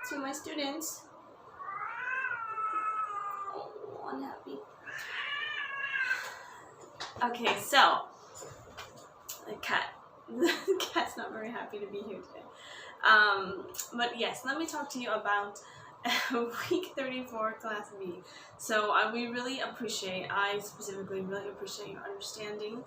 to my students. Oh, unhappy. Okay, so the cat's not very happy to be here today. But yes, let me talk to you about week 34, class B. So I specifically really appreciate your understanding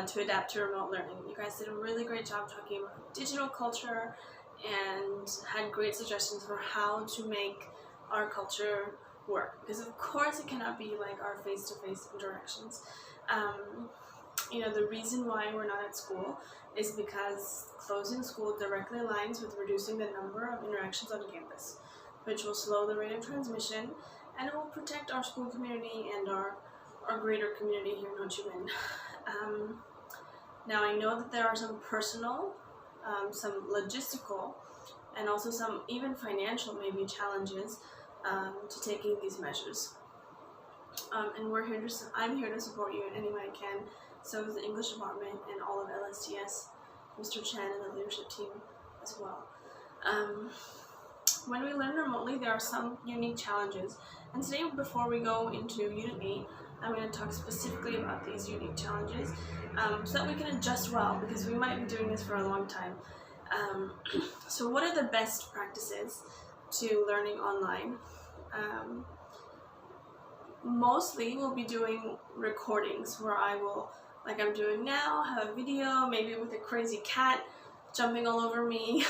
to adapt to remote learning. You guys did a really great job talking about digital culture and had great suggestions for how to make our culture work. Because of course it cannot be like our face-to-face interactions. The reason why we're not at school is because closing school directly aligns with reducing the number of interactions on campus, which will slow the rate of transmission, and it will protect our school community and our greater community here in Ho Chi Minh. Now I know that there are some personal, some logistical, and also some even financial maybe challenges to taking these measures. And I'm here to support you in any way I can. So is the English department and all of LSTS, Mr. Chen and the leadership team as well. When we learn remotely, there are some unique challenges. And today, before we go into Unit 8, I'm going to talk specifically about these unique challenges so that we can adjust well, because we might be doing this for a long time. So what are the best practices to learning online? Mostly we'll be doing recordings where I will, like I'm doing now, have a video, maybe with a crazy cat jumping all over me,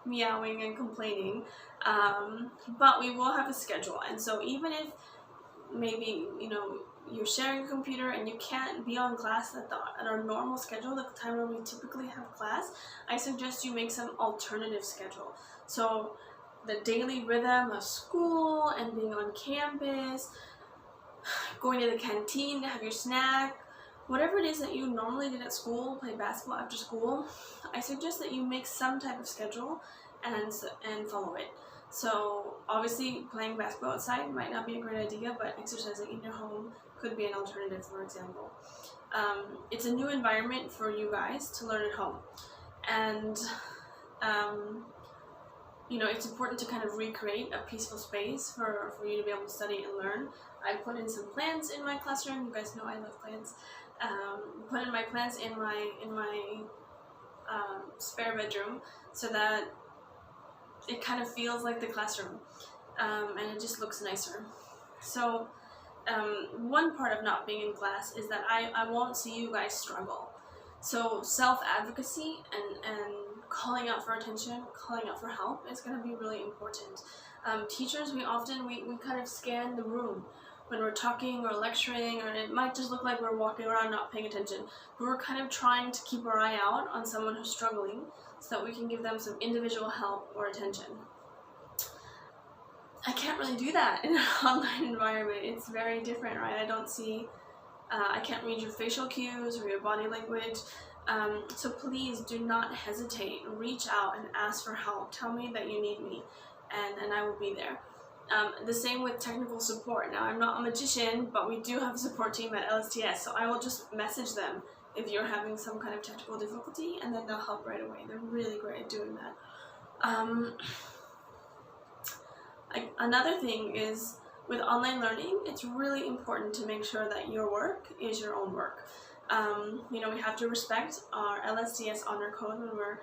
meowing and complaining, but we will have a schedule. And so even if maybe you're sharing a computer and you can't be on class at our normal schedule, the time where we typically have class, I suggest you make some alternative schedule. So the daily rhythm of school and being on campus, going to the canteen to have your snack, whatever it is that you normally did at school, play basketball after school, I suggest that you make some type of schedule and follow it. So obviously playing basketball outside might not be a great idea, but exercising in your home could be an alternative, for example. It's a new environment for you guys to learn at home, and it's important to kind of recreate a peaceful space for you to be able to study and learn. I put in some plants in my classroom. You guys know I love plants. Put in my plants in my spare bedroom so that it kind of feels like the classroom, and it just looks nicer. So one part of not being in class is that I won't see you guys struggle. So self-advocacy and calling out for attention, calling out for help is going to be really important. Teachers, we kind of scan the room when we're talking or lecturing, or it might just look like we're walking around not paying attention, but we're kind of trying to keep our eye out on someone who's struggling so that we can give them some individual help or attention. I can't really do that in an online environment. It's very different, right? I can't read your facial cues or your body language. So please do not hesitate. Reach out and ask for help. Tell me that you need me, and I will be there. The same with technical support. Now, I'm not a magician, but we do have a support team at LSTS, so I will just message them if you're having some kind of technical difficulty, and then they'll help right away. They're really great at doing that. Another thing is, with online learning, it's really important to make sure that your work is your own work. We have to respect our LSTS honor code when we're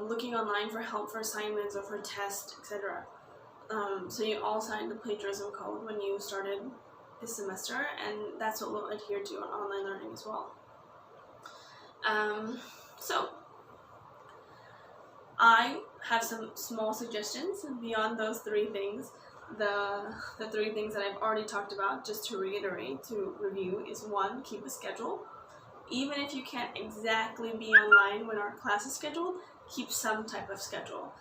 looking online for help for assignments or for tests, etc. So you all signed the plagiarism code when you started this semester, and that's what we'll adhere to on online learning as well. So I have some small suggestions beyond those three things. The three things that I've already talked about, just to reiterate, to review, is 1, keep a schedule. Even if you can't exactly be online when our class is scheduled, keep some type of schedule.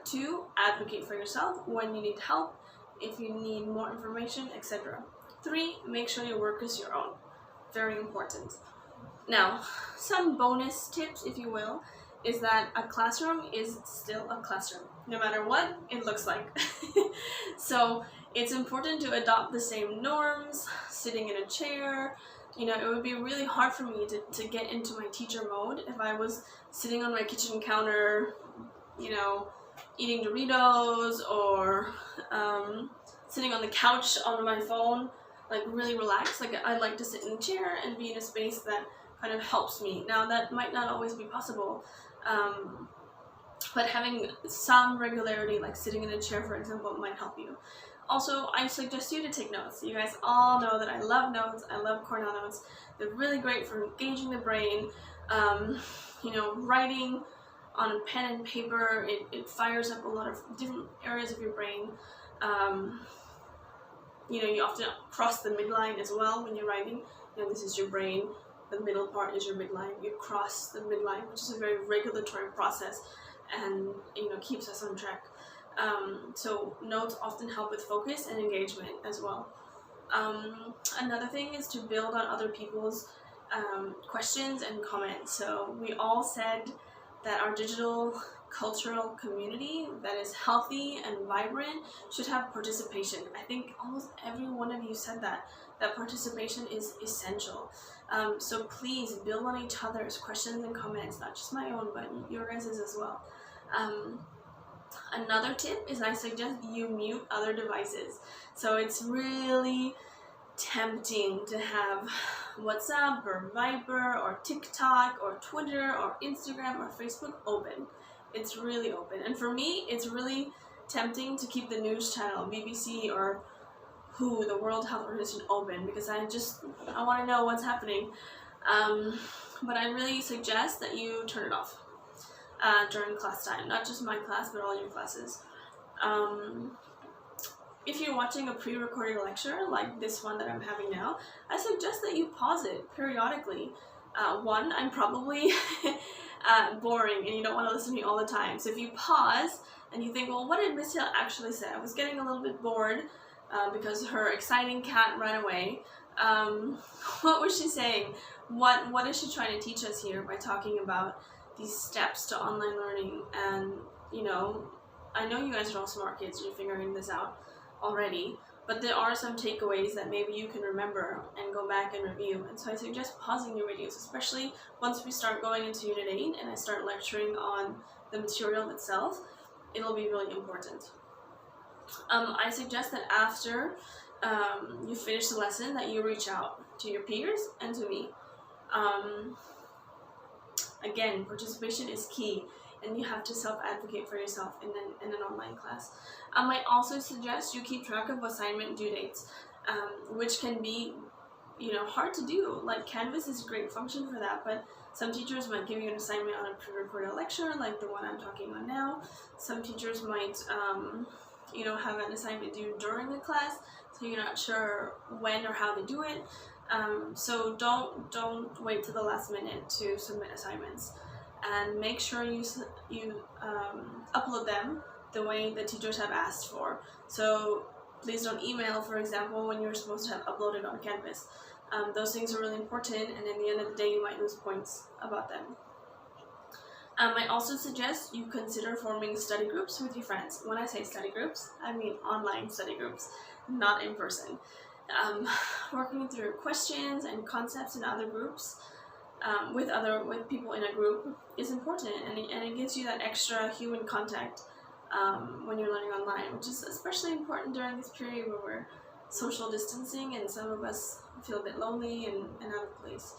2, advocate for yourself when you need help, if you need more information, etc. 3, make sure your work is your own. Very important. Now, some bonus tips, if you will, is that a classroom is still a classroom, no matter what it looks like. So it's important to adopt the same norms, sitting in a chair. It would be really hard for me to get into my teacher mode if I was sitting on my kitchen counter, eating Doritos or sitting on the couch on my phone, like really relaxed. Like I like to sit in a chair and be in a space that kind of helps me. Now that might not always be possible, but having some regularity, like sitting in a chair for example, might help you. Also, I suggest you to take notes. You guys all know that I love notes. I love Cornell notes. They're really great for engaging the brain. You know, writing on pen and paper, it fires up a lot of different areas of your brain. You know, you often cross the midline as well when you're writing. You know, this is your brain. The middle part is your midline. You cross the midline, which is a very regulatory process, and you know, keeps us on track. So notes often help with focus and engagement as well. Another thing is to build on other people's questions and comments. So we all said that our digital cultural community that is healthy and vibrant should have participation. I think almost every one of you said that participation is essential. So please build on each other's questions and comments, not just my own, but your guys' as well. Another tip is I suggest you mute other devices. So it's really tempting to have WhatsApp or Viber or TikTok or Twitter or Instagram or Facebook open. It's really open. And for me, it's really tempting to keep the news channel, BBC or WHO, the World Health Organization, open, because I want to know what's happening. But I really suggest that you turn it off during class time. Not just my class, but all your classes. If you're watching a pre-recorded lecture, like this one that I'm having now, I suggest that you pause it periodically. One, I'm probably boring and you don't want to listen to me all the time. So if you pause and you think, well, what did Miss Hill actually say? I was getting a little bit bored because her exciting cat ran away. What was she saying? What is she trying to teach us here by talking about these steps to online learning? And, you know, I know you guys are all smart kids, you're figuring this out already, but there are some takeaways that maybe you can remember and go back and review. And so I suggest pausing your videos, especially once we start going into Unit 8 and I start lecturing on the material itself. It'll be really important. I suggest that after you finish the lesson that you reach out to your peers and to me. Again, participation is key, and you have to self-advocate for yourself in an online class. I might also suggest you keep track of assignment due dates, which can be, you know, hard to do. Like Canvas is a great function for that, but some teachers might give you an assignment on a pre-recorded lecture, like the one I'm talking on now. Some teachers might, you know, have an assignment due during the class, so you're not sure when or how to do it. So don't wait till the last minute to submit assignments, and make sure you upload them the way the teachers have asked for. So please don't email, for example, when you're supposed to have uploaded on Canvas. Those things are really important, and in the end of the day you might lose points about them. I also suggest you consider forming study groups with your friends. When I say study groups, I mean online study groups, not in person. Working through questions and concepts in other groups with people in a group is important, and it gives you that extra human contact when you're learning online, which is especially important during this period where we're social distancing and some of us feel a bit lonely and out of place.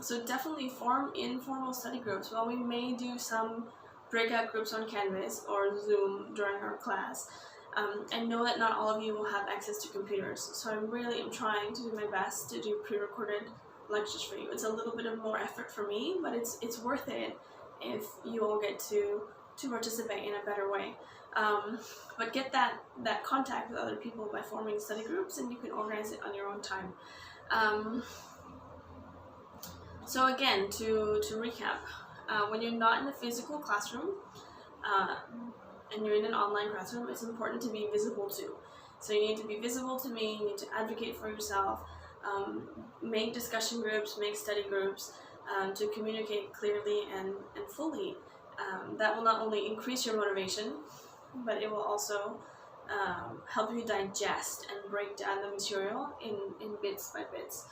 So definitely form informal study groups. While we may do some breakout groups on Canvas or Zoom during our class, I know that not all of you will have access to computers, so I really am trying to do my best to do pre-recorded lectures for you. It's a little bit of more effort for me, but it's worth it if you all get to participate in a better way. But get that contact with other people by forming study groups, and you can organize it on your own time. So again, to recap, when you're not in a physical classroom and you're in an online classroom, it's important to be visible too. So you need to be visible to me, you need to advocate for yourself, make discussion groups, make study groups to communicate clearly and fully. That will not only increase your motivation, but it will also help you digest and break down the material in bits by bits.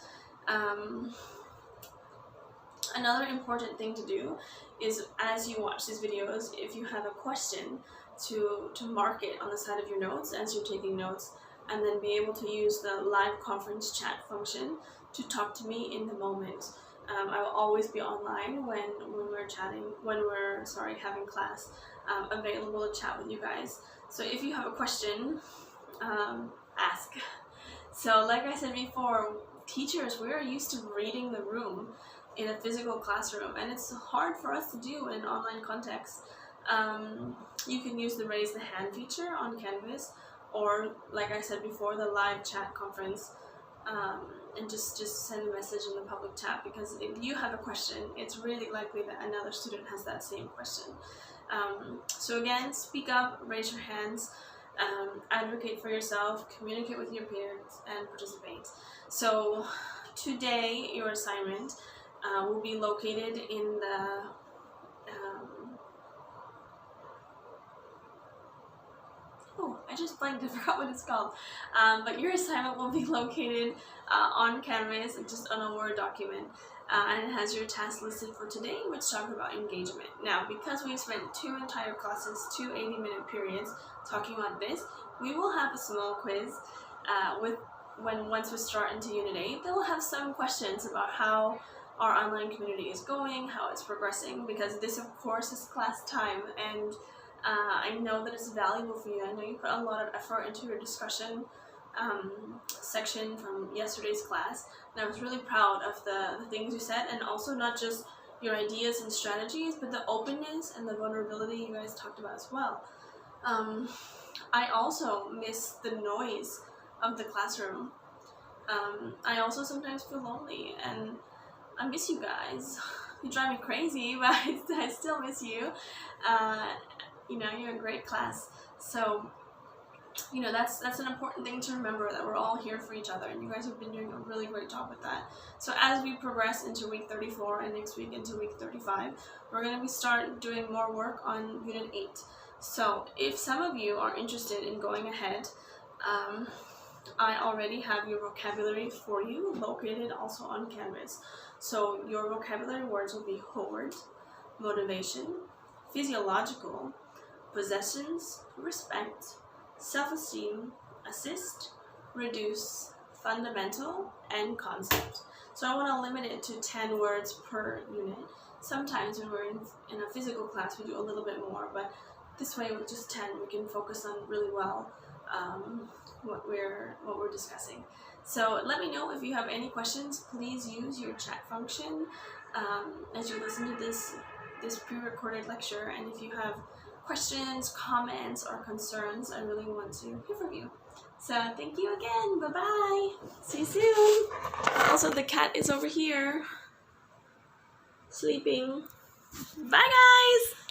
Another important thing to do is, as you watch these videos, if you have a question, to mark it on the side of your notes as you're taking notes, and then be able to use the live conference chat function to talk to me in the moment. I will always be online when we're chatting, having class, available to chat with you guys. So if you have a question, ask. So like I said before, teachers, we are used to reading the room in a physical classroom, and it's hard for us to do in an online context. You can use the raise the hand feature on Canvas, or like I said before, the live chat conference, and just send a message in the public chat, because if you have a question, it's really likely that another student has that same question. So again, speak up, raise your hands, advocate for yourself, communicate with your peers, and participate. So today your assignment will be located in the I just blanked, I forgot what it's called. But your assignment will be located on Canvas, just on a Word document. And it has your tasks listed for today, which talk about engagement. Now, because we've spent 2 entire classes, 2 80-minute periods talking about this, we will have a small quiz once we start into Unit 8. They will have some questions about how our online community is going, how it's progressing, because this, of course, is class time, and I know that it's valuable for you. I know you put a lot of effort into your discussion section from yesterday's class, and I was really proud of the things you said, and also not just your ideas and strategies, but the openness and the vulnerability you guys talked about as well. I also miss the noise of the classroom. I also sometimes feel lonely, and I miss you guys. You drive me crazy, but I still miss you. You know, you're a great class. So, you know, that's an important thing to remember, that we're all here for each other, and you guys have been doing a really great job with that. So as we progress into week 34 and next week into week 35, we're going to start doing more work on Unit 8. So if some of you are interested in going ahead, I already have your vocabulary for you located also on Canvas. So your vocabulary words will be hoard, motivation, physiological, possessions, respect, self-esteem, assist, reduce, fundamental, and concept. So I want to limit it to 10 words per unit. Sometimes when we're in a physical class, we do a little bit more, but this way with just 10, we can focus on really well what we're discussing. So let me know if you have any questions. Please use your chat function as you listen to this pre-recorded lecture, and if you have questions, comments, or concerns, I really want to hear from you. So thank you again. Bye-bye. See you soon. Also, the cat is over here sleeping. Bye, guys.